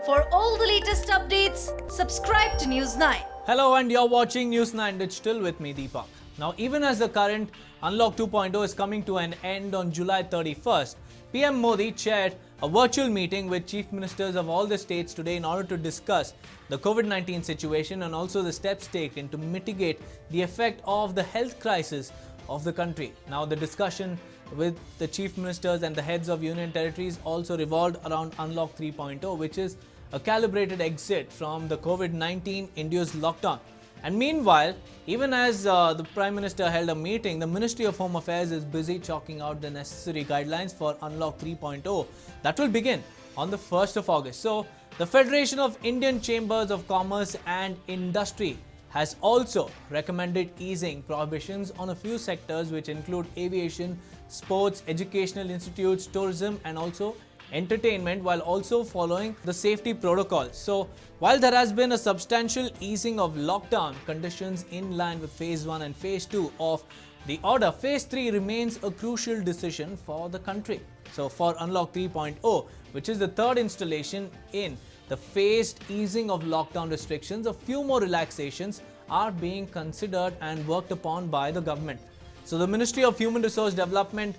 For all the latest updates, subscribe to News 9. Hello, and you're watching News 9 Digital with me, Deepak. Now, even as the current Unlock 2.0 is coming to an end on July 31st, PM Modi chaired a virtual meeting with chief ministers of all the states today in order to discuss the COVID-19 situation and also the steps taken to mitigate the effect of the health crisis of the country. Now, the discussion with the chief ministers and the heads of union territories also revolved around Unlock 3.0, which is a calibrated exit from the COVID-19 induced lockdown. And meanwhile, even as the Prime Minister held a meeting, the Ministry of Home Affairs is busy chalking out the necessary guidelines for Unlock 3.0 that will begin on the 1st of August. So, the Federation of Indian Chambers of Commerce and Industry has also recommended easing prohibitions on a few sectors which include aviation, sports, educational institutes, tourism and also entertainment, while also following the safety protocols. So, while there has been a substantial easing of lockdown conditions in line with Phase 1 and Phase 2 of the order, Phase 3 remains a crucial decision for the country. So, for Unlock 3.0, which is the third installation in the phased easing of lockdown restrictions, a few more relaxations are being considered and worked upon by the government. So, the Ministry of Human Resource Development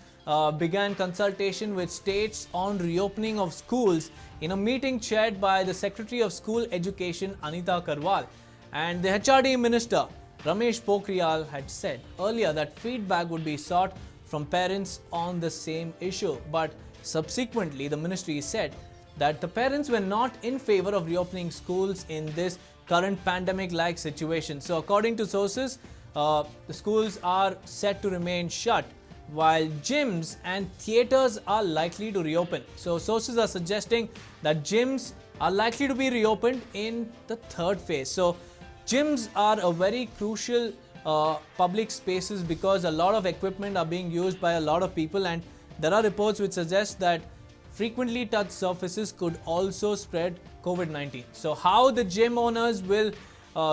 began consultation with states on reopening of schools in a meeting chaired by the Secretary of School Education Anita Karwal. And the HRD Minister Ramesh Pokhriyal had said earlier that feedback would be sought from parents on the same issue. But subsequently, the ministry said that the parents were not in favor of reopening schools in this current pandemic-like situation. So, according to sources, the schools are set to remain shut, while gyms and theatres are likely to reopen. So, sources are suggesting that gyms are likely to be reopened in the third phase. So, gyms are a very crucial public spaces because a lot of equipment are being used by a lot of people, and there are reports which suggest that frequently touched surfaces could also spread COVID-19. So, how the gym owners will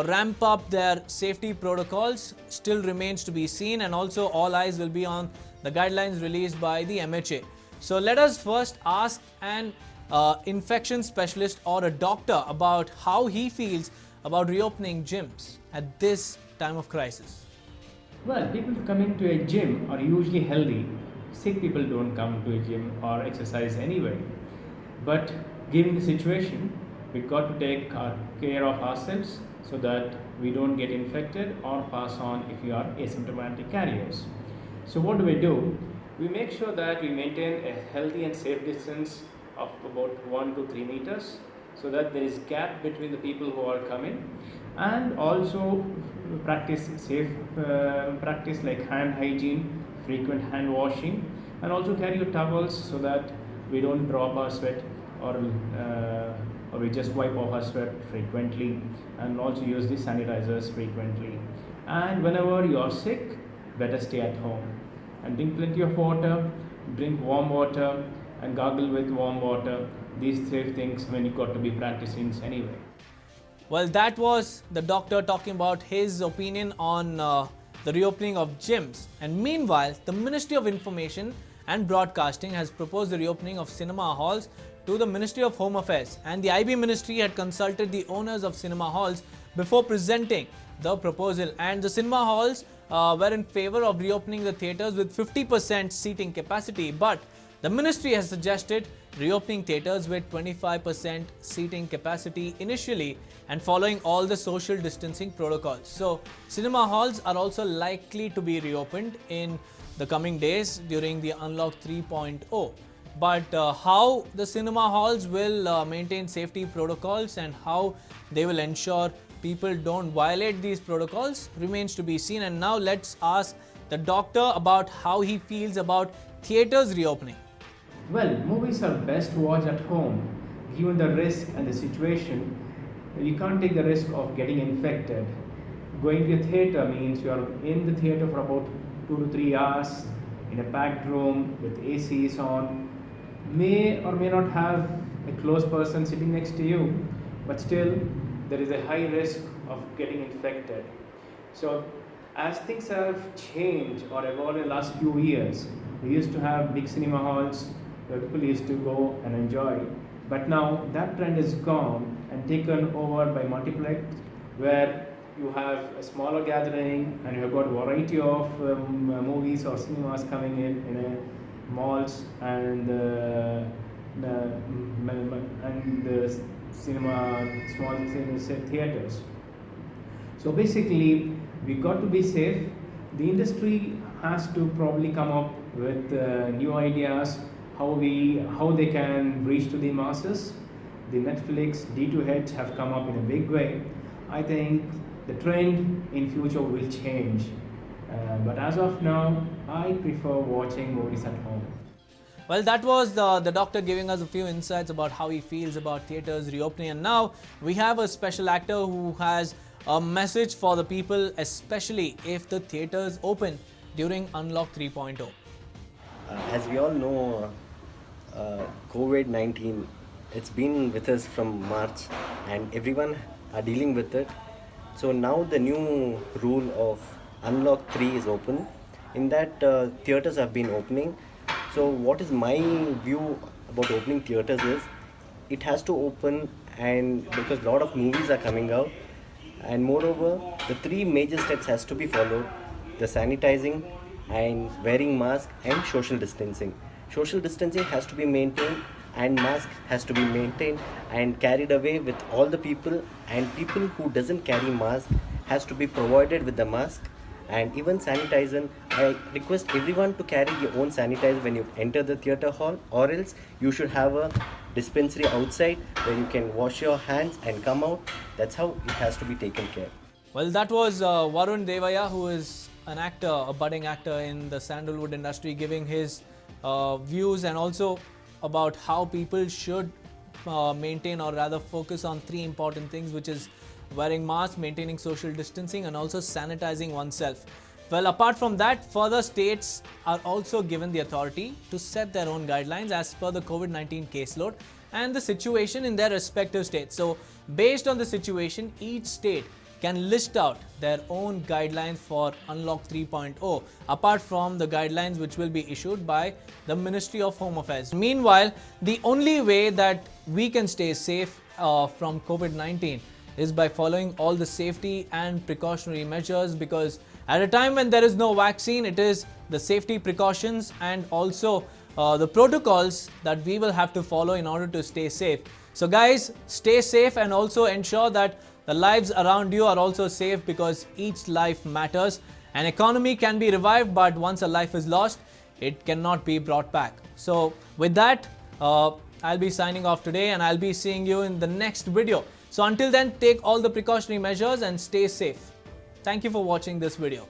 ramp up their safety protocols still remains to be seen, and also all eyes will be on the guidelines released by the MHA. So let us first ask an infection specialist or a doctor about how he feels about reopening gyms at this time of crisis. Well, people coming to a gym are usually healthy. Sick people don't come to a gym or exercise anyway. But given the situation, we got to take care of ourselves so that we don't get infected or pass on if we are asymptomatic carriers. So what do? We make sure that we maintain a healthy and safe distance of about 1 to 3 meters so that there is gap between the people who are coming, and also practice safe practice like hand hygiene, frequent hand washing, and also carry your towels so that we don't drop our sweat or we just wipe off our sweat frequently, and also use the sanitizers frequently. And whenever you are sick, better stay at home and drink plenty of water, drink warm water and gargle with warm water. These three things when you got to be practicing anyway. Well, that was the doctor talking about his opinion on the reopening of gyms. And meanwhile, the Ministry of Information and Broadcasting has proposed the reopening of cinema halls to the Ministry of Home Affairs, and the IB Ministry had consulted the owners of cinema halls before presenting the proposal, and the cinema halls were in favor of reopening the theatres with 50% seating capacity, but the ministry has suggested reopening theatres with 25% seating capacity initially and following all the social distancing protocols. So, cinema halls are also likely to be reopened in the coming days during the Unlock 3.0. But how the cinema halls will maintain safety protocols and how they will ensure people don't violate these protocols remains to be seen. And now let's ask the doctor about how he feels about theatres reopening. Well, movies are best watched at home. Given the risk and the situation, you can't take the risk of getting infected. Going to a theatre means you are in the theatre for about 2 to 3 hours in a packed room with ACs on. May or may not have a close person sitting next to you, but still there is a high risk of getting infected. So as things have changed or evolved in the last few years, we used to have big cinema halls where people used to go and enjoy. But now that trend is gone and taken over by multiplex, where you have a smaller gathering and you have got a variety of movies or cinemas coming in a malls and the small theaters. So basically, we got to be safe. The industry has to probably come up with new ideas how they can reach to the masses. The Netflix D2H have come up in a big way. I think the trend in future will change. But as of now, I prefer watching movies at home. Well, that was the doctor giving us a few insights about how he feels about theatres reopening. And now we have a special actor who has a message for the people, especially if the theatres open during Unlock 3.0. As we all know, COVID-19, it's been with us from March and everyone are dealing with it. So now the new rule of Unlock 3 is open. In that, theatres have been opening. So what is my view about opening theatres is, it has to open, and because a lot of movies are coming out, and moreover the three major steps has to be followed: the sanitizing and wearing mask and social distancing. Social distancing has to be maintained and mask has to be maintained and carried away with all the people, and people who doesn't carry mask has to be provided with the mask. And even sanitizer, I request everyone to carry your own sanitizer when you enter the theatre hall, or else you should have a dispensary outside where you can wash your hands and come out. That's how it has to be taken care. Well, that was Varun Devaya, who is an actor, a budding actor in the sandalwood industry, giving his views and also about how people should maintain, or rather focus on three important things, which is wearing masks, maintaining social distancing, and also sanitizing oneself. Well, apart from that, further states are also given the authority to set their own guidelines as per the COVID-19 caseload and the situation in their respective states. So, based on the situation, each state can list out their own guidelines for Unlock 3.0, apart from the guidelines which will be issued by the Ministry of Home Affairs. Meanwhile, the only way that we can stay safe from COVID-19 is by following all the safety and precautionary measures, because at a time when there is no vaccine, it is the safety precautions and also the protocols that we will have to follow in order to stay safe. So guys, stay safe and also ensure that the lives around you are also safe, because each life matters. An economy can be revived, but once a life is lost, it cannot be brought back. So with that, I'll be signing off today and I'll be seeing you in the next video. So until then, take all the precautionary measures and stay safe. Thank you for watching this video.